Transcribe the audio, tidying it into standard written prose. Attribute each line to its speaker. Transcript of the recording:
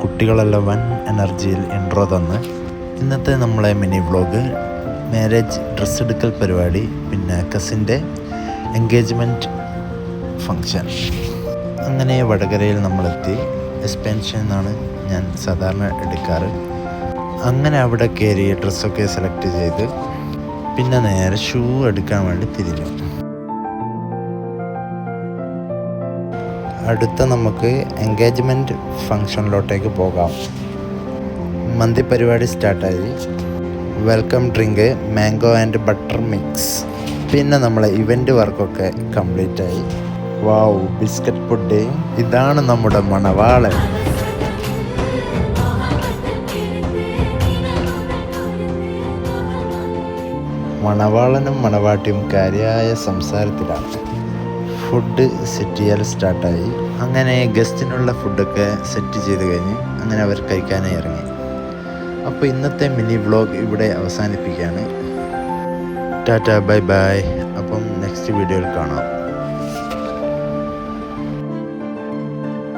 Speaker 1: കുട്ടികളെല്ലാം വൻ എനർജിയിൽ ഇൻട്രോ തന്ന് ഇന്നത്തെ നമ്മളെ മിനി വ്ളോഗ് മാരേജ് ഡ്രസ്സ് എടുക്കൽ പരിപാടി, പിന്നെ കസിൻ്റെ എൻഗേജ്മെൻറ്റ് ഫങ്ഷൻ. അങ്ങനെ വടകരയിൽ നമ്മളെത്തി. എക്സ്പെൻഷൻ എന്നാണ് ഞാൻ സാധാരണ എടുക്കാറ്. അങ്ങനെ അവിടെ കയറി ഡ്രസ്സൊക്കെ സെലക്ട് ചെയ്ത് പിന്നെ നേരെ ഷൂ എടുക്കാൻ വേണ്ടി തിരിഞ്ഞു. അടുത്ത നമുക്ക് എൻഗേജ്മെൻറ്റ് ഫങ്ഷനിലോട്ടേക്ക് പോകാം. മന്തി പരിപാടി സ്റ്റാർട്ടായി. Welcome drink mango and butter mix. പിന്നെ നമ്മളെ ഇവൻ്റ് വർക്കൊക്കെ കംപ്ലീറ്റ് ആയി. Wow, biscuit pudding. ഇതാണ് നമ്മുടെ മണവാളൻ. മണവാളനും മണവാട്ടിയും കാര്യമായ സംസാരത്തിലാണ്. ഫുഡ് സെറ്റ് ചെയ്യൽ സ്റ്റാർട്ടായി. അങ്ങനെ ഗസ്റ്റിനുള്ള ഫുഡൊക്കെ സെറ്റ് ചെയ്ത് കഴിഞ്ഞ് അങ്ങനെ അവർ കഴിക്കാനായി ഇറങ്ങി. അപ്പോൾ ഇന്നത്തെ മിനി വ്ളോഗ് ഇവിടെ അവസാനിപ്പിക്കുകയാണ്. Tata, bye bye. അപ്പം നെക്സ്റ്റ് വീഡിയോയിൽ കാണാം.